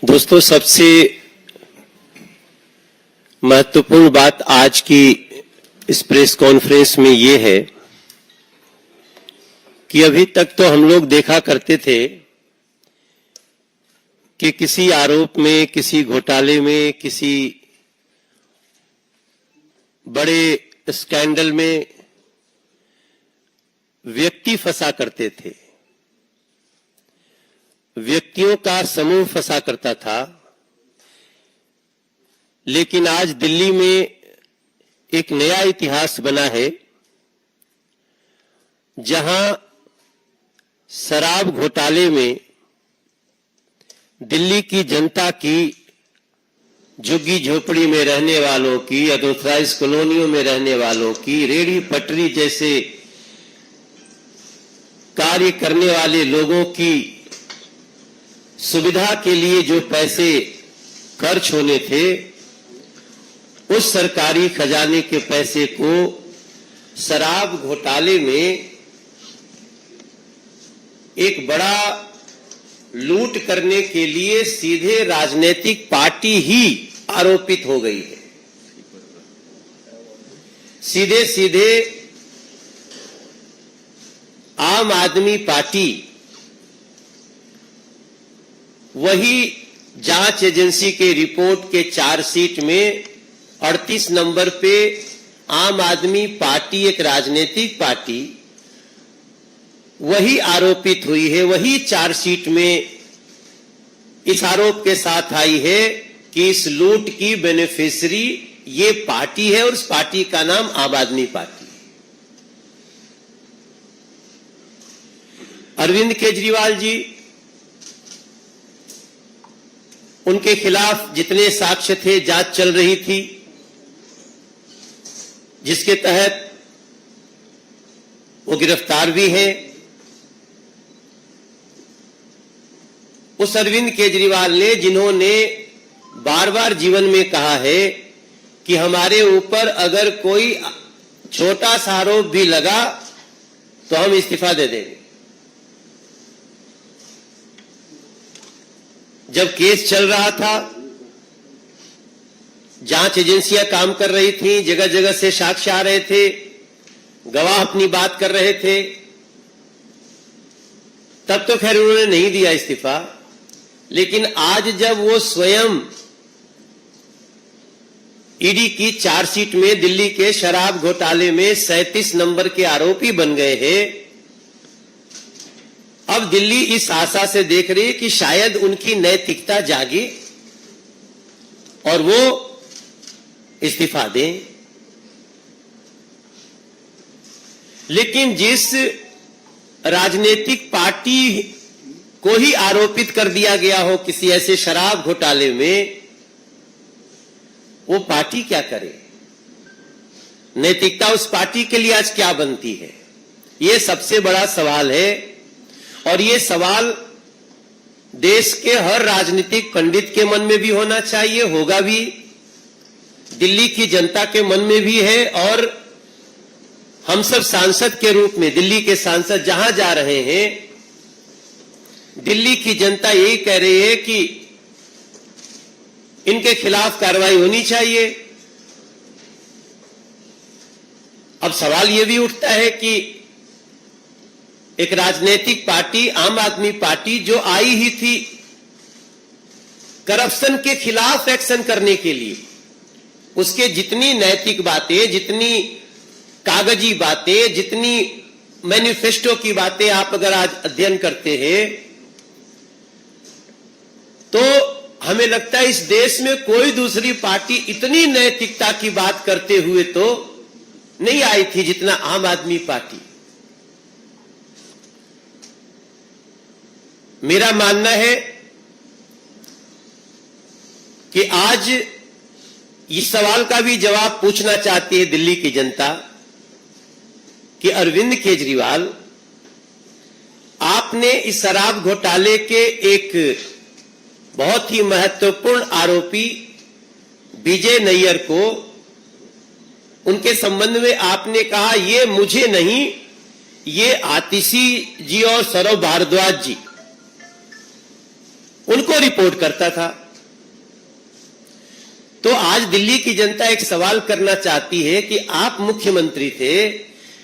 दोस्तों, सबसे महत्वपूर्ण बात आज की इस प्रेस कॉन्फ्रेंस में ये है कि अभी तक तो हम लोग देखा करते थे कि किसी आरोप में, किसी घोटाले में, किसी बड़े स्कैंडल में व्यक्ति फंसा करते थे, व्यक्तियों का समूह फंसा करता था। लेकिन आज दिल्ली में एक नया इतिहास बना है, जहां शराब घोटाले में दिल्ली की जनता की, झुग्गी झोपड़ी में रहने वालों की, अनऑथराइज्ड कॉलोनियों में रहने वालों की, रेहड़ी पटरी जैसे कार्य करने वाले लोगों की सुविधा के लिए जो पैसे खर्च होने थे, उस सरकारी खजाने के पैसे को शराब घोटाले में एक बड़ा लूट करने के लिए सीधे राजनीतिक पार्टी ही आरोपित हो गई है। सीधे सीधे आम आदमी पार्टी वही जांच एजेंसी के रिपोर्ट के चार्जशीट में 38 नंबर पे आम आदमी पार्टी, एक राजनीतिक पार्टी, वही आरोपित हुई है। वही चार्जशीट में इस आरोप के साथ आई है कि इस लूट की बेनिफिशियरी ये पार्टी है और उस पार्टी का नाम आम आदमी पार्टी है। अरविंद केजरीवाल जी, उनके खिलाफ जितने साक्ष्य थे, जांच चल रही थी, जिसके तहत वो गिरफ्तार भी हैं। उस अरविंद केजरीवाल ने, जिन्होंने बार बार जीवन में कहा है कि हमारे ऊपर अगर कोई छोटा सा आरोप भी लगा तो हम इस्तीफा दे देंगे। जब केस चल रहा था, जांच एजेंसियां काम कर रही थी, जगह जगह से साक्ष्य आ रहे थे, गवाह अपनी बात कर रहे थे, तब तो खैर उन्होंने नहीं दिया इस्तीफा। लेकिन आज जब वो स्वयं ईडी की चार्जशीट में दिल्ली के शराब घोटाले में 37 नंबर के आरोपी बन गए हैं, अब दिल्ली इस आशा से देख रही है कि शायद उनकी नैतिकता जागे और वो इस्तीफा दें। लेकिन जिस राजनीतिक पार्टी को ही आरोपित कर दिया गया हो किसी ऐसे शराब घोटाले में, वो पार्टी क्या करे? नैतिकता उस पार्टी के लिए आज क्या बनती है? ये सबसे बड़ा सवाल है। और ये सवाल देश के हर राजनीतिक पंडित के मन में भी होना चाहिए, होगा भी, दिल्ली की जनता के मन में भी है। और हम सब सांसद के रूप में, दिल्ली के सांसद जहां जा रहे हैं, दिल्ली की जनता यही कह रही है कि इनके खिलाफ कार्रवाई होनी चाहिए। अब सवाल यह भी उठता है कि एक राजनीतिक पार्टी, आम आदमी पार्टी, जो आई ही थी करप्शन के खिलाफ एक्शन करने के लिए, उसके जितनी नैतिक बातें, जितनी कागजी बातें, जितनी मैनिफेस्टो की बातें आप अगर आज अध्ययन करते हैं, तो हमें लगता है इस देश में कोई दूसरी पार्टी इतनी नैतिकता की बात करते हुए तो नहीं आई थी जितना आम आदमी पार्टी। मेरा मानना है कि आज इस सवाल का भी जवाब पूछना चाहती है दिल्ली की जनता कि अरविंद केजरीवाल, आपने इस शराब घोटाले के एक बहुत ही महत्वपूर्ण आरोपी विजय नैयर को, उनके संबंध में आपने कहा ये मुझे नहीं, ये आतिशी जी और सौरभ भारद्वाज जी, उनको रिपोर्ट करता था। तो आज दिल्ली की जनता एक सवाल करना चाहती है कि आप मुख्यमंत्री थे,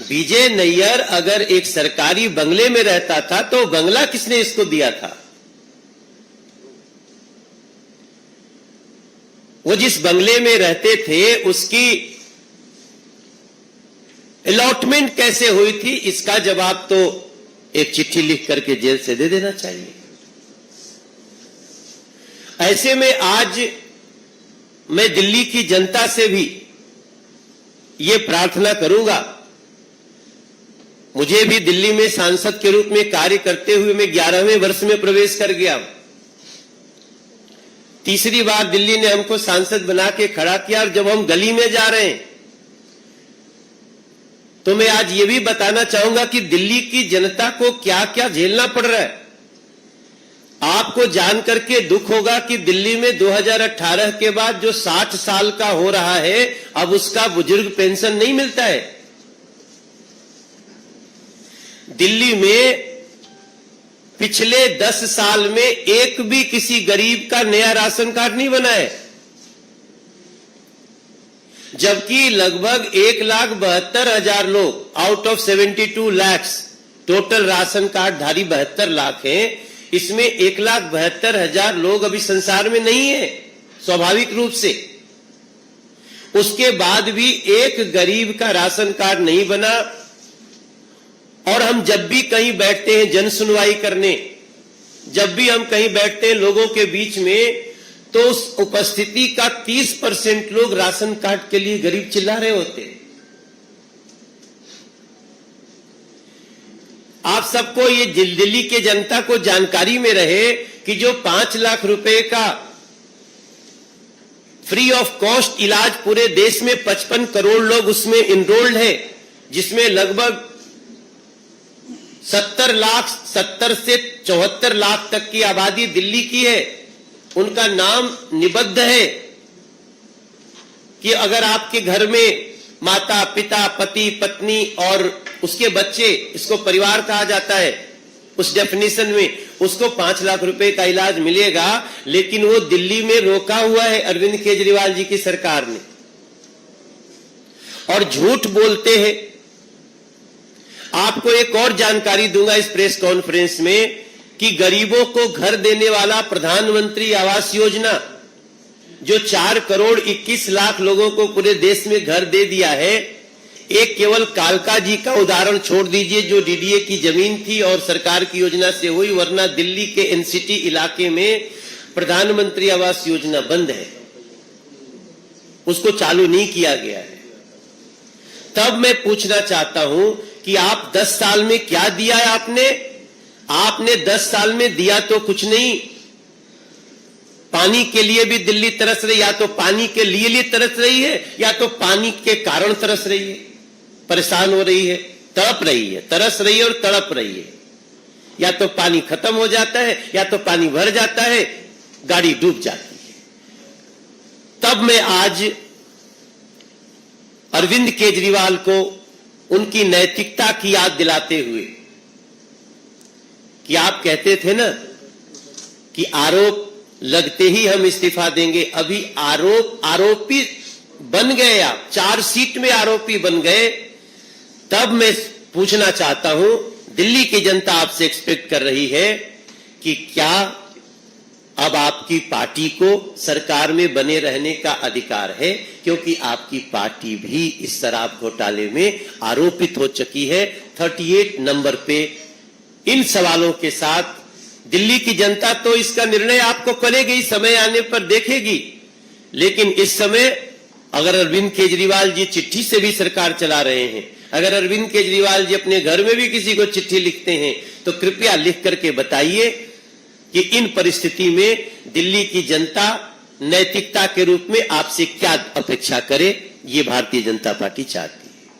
विजय नैयर अगर एक सरकारी बंगले में रहता था तो बंगला किसने इसको दिया था? वो जिस बंगले में रहते थे उसकी अलॉटमेंट कैसे हुई थी, इसका जवाब तो एक चिट्ठी लिख करके जेल से दे देना चाहिए। ऐसे में आज मैं दिल्ली की जनता से भी ये प्रार्थना करूंगा, मुझे भी दिल्ली में सांसद के रूप में कार्य करते हुए मैं 11वें वर्ष में प्रवेश कर गया। तीसरी बार दिल्ली ने हमको सांसद बना के खड़ा किया, और जब हम गली में जा रहे हैं तो मैं आज ये भी बताना चाहूंगा कि दिल्ली की जनता को क्या क्या झेलना पड़ रहा है। आपको जानकर के दुख होगा कि दिल्ली में 2018 के बाद जो 60 साल का हो रहा है, अब उसका बुजुर्ग पेंशन नहीं मिलता है। दिल्ली में पिछले 10 साल में एक भी किसी गरीब का नया राशन कार्ड नहीं बना है, जबकि लगभग 1,72,000 लोग out of 72 lakh total ration card धारी 72 लाख हैं, इसमें 1,72,000 लोग अभी संसार में नहीं है स्वाभाविक रूप से। उसके बाद भी एक गरीब का राशन कार्ड नहीं बना। और हम जब भी कहीं बैठते हैं जन सुनवाई करने, जब भी हम कहीं बैठते हैं लोगों के बीच में, तो उस उपस्थिति का 30% लोग राशन कार्ड के लिए गरीब चिल्ला रहे होते हैं। आप सबको ये दिल्ली के जनता को जानकारी में रहे कि जो 5 लाख रुपए का फ्री ऑफ कॉस्ट इलाज पूरे देश में 55 करोड़ लोग उसमें इनरोल्ड है, जिसमें लगभग 70 से 74 लाख तक की आबादी दिल्ली की है। उनका नाम निबद्ध है कि अगर आपके घर में माता पिता पति पत्नी और उसके बच्चे, इसको परिवार कहा जाता है उस डेफिनेशन में, उसको 5 लाख रुपए का इलाज मिलेगा। लेकिन वो दिल्ली में रोका हुआ है अरविंद केजरीवाल जी की सरकार ने, और झूठ बोलते हैं। आपको एक और जानकारी दूंगा इस प्रेस कॉन्फ्रेंस में कि गरीबों को घर देने वाला प्रधानमंत्री आवास योजना, जो 4 करोड़ 21 लाख लोगों को पूरे देश में घर दे दिया है, एक केवल कालका जी का उदाहरण छोड़ दीजिए जो डीडीए की जमीन थी और सरकार की योजना से हुई, वरना दिल्ली के एनसीटी इलाके में प्रधानमंत्री आवास योजना बंद है, उसको चालू नहीं किया गया है। तब मैं पूछना चाहता हूं कि आप 10 साल में क्या दिया है आपने 10 साल में दिया तो कुछ नहीं। पानी के लिए भी दिल्ली तरस रही, या तो पानी के लिए तरस रही है, या तो पानी के कारण तरस रही है, परेशान हो रही है, तड़प रही है, तरस रही है और तड़प रही है। या तो पानी खत्म हो जाता है, या तो पानी भर जाता है, गाड़ी डूब जाती है। तब मैं आज अरविंद केजरीवाल को उनकी नैतिकता की याद दिलाते हुए, कि आप कहते थे ना कि आरोप लगते ही हम इस्तीफा देंगे, अभी आरोपी बन गए, आप चार्जशीट में आरोपी बन गए। तब मैं पूछना चाहता हूं, दिल्ली की जनता आपसे एक्सपेक्ट कर रही है कि क्या अब आपकी पार्टी को सरकार में बने रहने का अधिकार है, क्योंकि आपकी पार्टी भी इस शराब घोटाले में आरोपित हो चुकी है। 38 नंबर पे इन सवालों के साथ दिल्ली की जनता तो इसका निर्णय आपको करेगी, समय आने पर देखेगी। लेकिन इस समय अगर अरविंद केजरीवाल जी चिट्ठी से भी सरकार चला रहे हैं, अगर अरविंद केजरीवाल जी अपने घर में भी किसी को चिट्ठी लिखते हैं, तो कृपया लिख करके बताइए कि इन परिस्थिति में दिल्ली की जनता नैतिकता के रूप में आपसे क्या अपेक्षा करे, ये भारतीय जनता पार्टी चाहती है।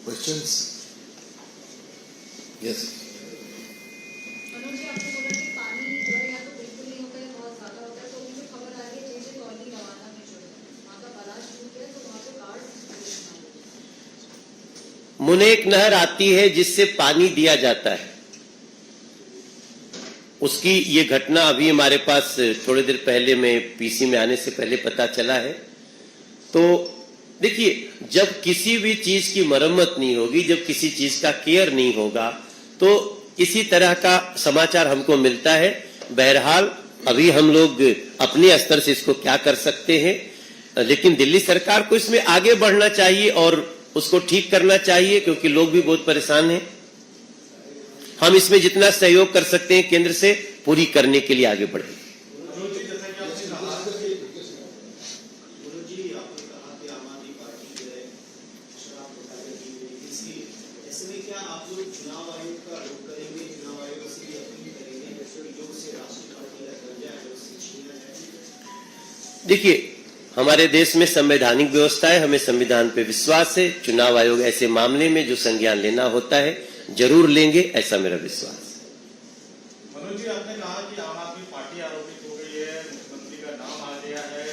क्वेश्चंस? यस। मुनेक नहर आती है जिससे पानी दिया जाता है, उसकी ये घटना अभी हमारे पास थोड़ी देर पहले में पीसी में आने से पहले पता चला है। तो देखिए, जब किसी भी चीज की मरम्मत नहीं होगी, जब किसी चीज का केयर नहीं होगा, तो इसी तरह का समाचार हमको मिलता है। बहरहाल अभी हम लोग अपने स्तर से इसको क्या कर सकते हैं, लेकिन दिल्ली सरकार को इसमें आगे बढ़ना चाहिए और उसको ठीक करना चाहिए, क्योंकि लोग भी बहुत परेशान हैं। हम इसमें जितना सहयोग कर सकते हैं केंद्र से पूरी करने के लिए आगे बढ़े। देखिए, हमारे देश में संवैधानिक व्यवस्था है, हमें संविधान पे विश्वास है। चुनाव आयोग ऐसे मामले में जो संज्ञान लेना होता है जरूर लेंगे, ऐसा मेरा विश्वास। मनोज जी, आपने कहा कि आम आदमी पार्टी आरोपित हो गई है, मुख्यमंत्री का नाम आ गया है,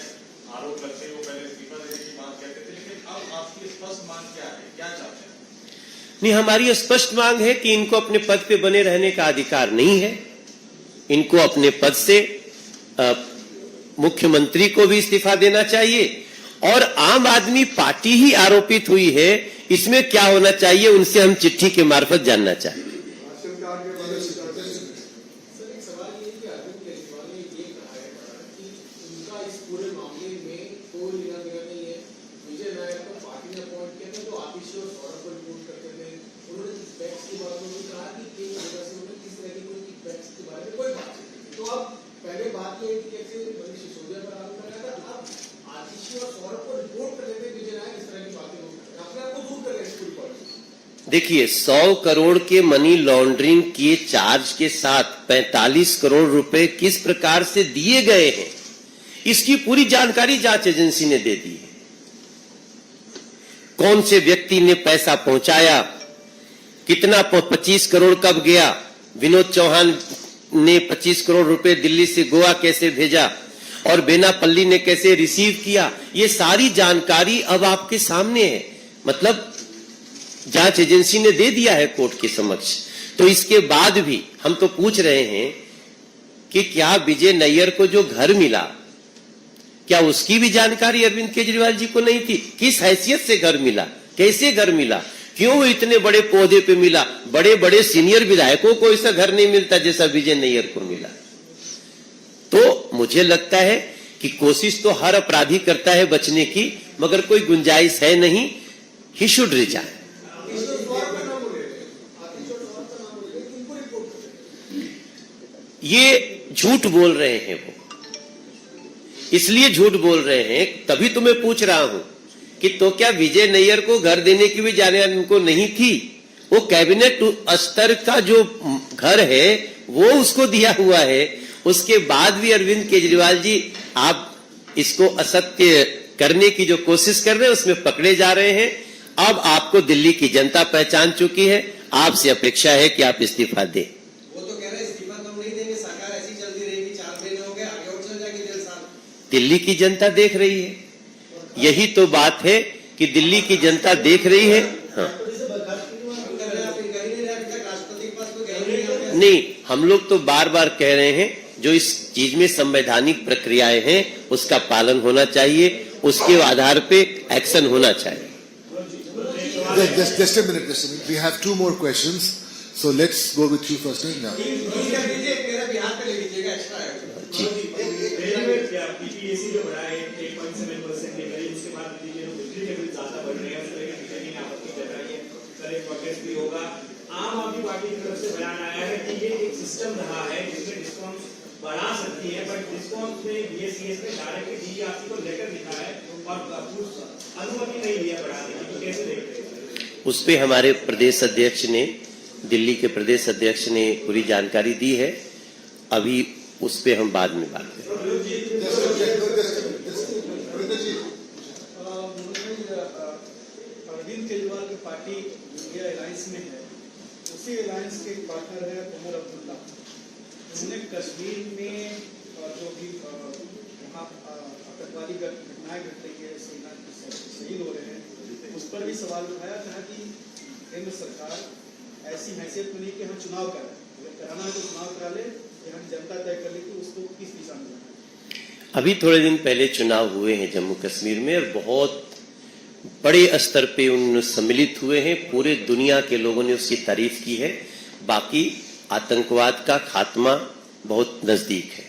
आरोप लगते वो पहले इस्तीफा देने की बात कहते थे, लेकिन अब आपकी स्पष्ट मांग क्या है, क्या चाहते हैं? नहीं, हमारी स्पष्ट मांग है कि इनको अपने पद पे बने रहने का अधिकार नहीं है। इनको अपने पद से मुख्यमंत्री को भी इस्तीफा देना चाहिए, और आम आदमी पार्टी ही आरोपित हुई है, इसमें क्या होना चाहिए उनसे हम चिट्ठी के मार्फत जानना चाहिए। देखिए, 100 करोड़ के मनी लॉन्ड्रिंग के चार्ज के साथ 45 करोड़ रुपए किस प्रकार से दिए गए हैं, इसकी पूरी जानकारी जांच एजेंसी ने दे दी है। कौन से व्यक्ति ने पैसा पहुंचाया, कितना 25 करोड़ कब गया, विनोद चौहान ने 25 करोड़ रुपए दिल्ली से गोवा कैसे भेजा और बेनापल्ली ने कैसे रिसीव किया, ये सारी जानकारी अब आपके सामने है। मतलब जांच एजेंसी ने दे दिया है कोर्ट के समक्ष। तो इसके बाद भी हम तो पूछ रहे हैं कि क्या विजय नैयर को जो घर मिला, क्या उसकी भी जानकारी अरविंद केजरीवाल जी को नहीं थी? किस हैसियत से घर मिला, कैसे घर मिला, क्यों वो इतने बड़े पौधे पे मिला? बड़े बड़े सीनियर विधायकों को ऐसा घर नहीं मिलता जैसा विजय नैयर को मिला। तो मुझे लगता है कि कोशिश तो हर अपराधी करता है बचने की, मगर कोई गुंजाइश है नहीं। He should resign. ये झूठ बोल रहे हैं, वो इसलिए झूठ बोल रहे हैं, तभी तो मैं पूछ रहा हूं कि तो क्या विजय नैयर को घर देने की भी जानकारी उनको नहीं थी? वो कैबिनेट स्तर का जो घर है वो उसको दिया हुआ है। उसके बाद भी अरविंद केजरीवाल जी आप इसको असत्य करने की जो कोशिश कर रहे हैं उसमें पकड़े जा रहे हैं। अब आपको दिल्ली की जनता पहचान चुकी है, आपसे अपेक्षा है कि आप इस्तीफा दें। वो तो कह रहे हैं इस्तीफा तो हम नहीं देंगे, सरकार ऐसी चलती रहेगी, 4 महीने हो गए, आगे और चल जाएगी 1.5 साल। दिल्ली की जनता देख रही है, यही तो बात है कि दिल्ली की जनता देख रही है। हाँ, नहीं, हम लोग तो बार बार कह रहे हैं जो इस चीज में संवैधानिक प्रक्रियाएं हैं उसका पालन होना चाहिए, उसके आधार पे एक्शन होना चाहिए। Just a minute. We have 2 more questions, so let's go with you first. Now. BPSC जो बढ़ा है 8.7% के करीब, उसके बाद बिजली के बिल ज्यादा बढ़ रहे हैं, उस तरह की कहीं आपत्ति जताइए, करें प्रोग्रेस भी होगा। आम आदमी पार्टी की तरफ से बयान आया है कि ये एक सिस्टम रहा है जिसमें डिस्काउंट बढ़ा सकती है, बट डिस्काउंट में बीएससीएस ने डायरेक्टली डीईआरसी को लेकर लिखा है और अनुमति नहीं लिया बढ़ाने की, तो कैसे देखते हैं? उस पे हमारे प्रदेश अध्यक्ष ने, दिल्ली के प्रदेश अध्यक्ष ने पूरी जानकारी दी है। अभी उस पे हम बाद में बात करें। अरविंद केजरीवाल की पार्टी इंडिया अलायंस में है, उसी अलायंस के पार्टनर है उमर अब्दुल्ला। उन्होंने कश्मीर में जो भी वहाँ आतंकवादी घटनाएं घट रही है, शहीद हो रहे हैं, उस पर भी सवाल उठाया था कि केंद्र सरकार ऐसी हैसियत में नहीं कि हम चुनाव करें, अगर कराना है तो चुनाव करा ले, यहाँ जनता तय कर ली कि उसको किस दिशा में जाना है। अभी थोड़े दिन पहले चुनाव हुए हैं जम्मू कश्मीर में और बहुत बड़े स्तर पे उन सम्मिलित हुए हैं। पूरे दुनिया के लोगों ने उसकी तारीफ की है। बाकी आतंकवाद का खात्मा बहुत नजदीक है।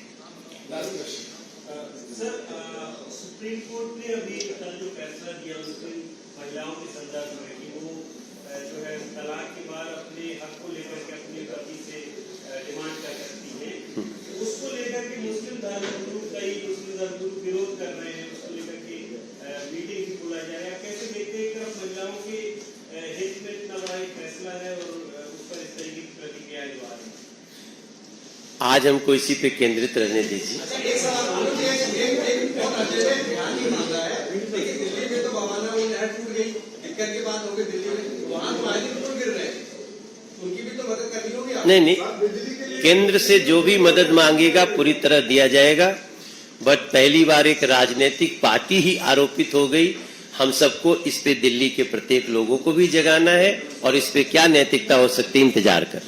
सर, सुप्रीम कोर्ट ने अभी कल जो फैसला दिया उसमें महिलाओं के संदर्भ में कि वो जो है तलाक के बाद अपने हक को लेकर के अपने पति से डिमांड कर सकती हैं, उसको लेकर के मुस्लिम धर्मगुरु कई मुस्लिम धर्मगुरु विरोध कर रहे हैं। उसको लेकर के मीटिंग भी बुलाया जा रहा है। कैसे देखते हैं कि महिलाओं के हित में इतना बड़ा एक फैसला है और उस पर इस तरीके की प्रतिक्रिया जो आ रही है। आज हमको इसी पे केंद्रित रहने दीजिए। अच्छा, एक सवाल और ये एक बहुत अर्जेंट ध्यान ही मांग रहा है, लेकिन दिल्ली में तो बाबाना वो नहर टूट गई, दिक्कत की बात हो गई दिल्ली में, वहां तो आए दिन पुल गिर रहे हैं, उनकी भी तो मदद करनी होगी आपको। नहीं, केंद्र से जो भी मदद मांगेगा पूरी तरह दिया जाएगा। बट पहली बार एक राजनीतिक पार्टी ही आरोपित हो गई। हम सबको इस पे दिल्ली के प्रत्येक लोगों को भी जगाना है और इस पे क्या नैतिकता हो सकती है इंतजार कर।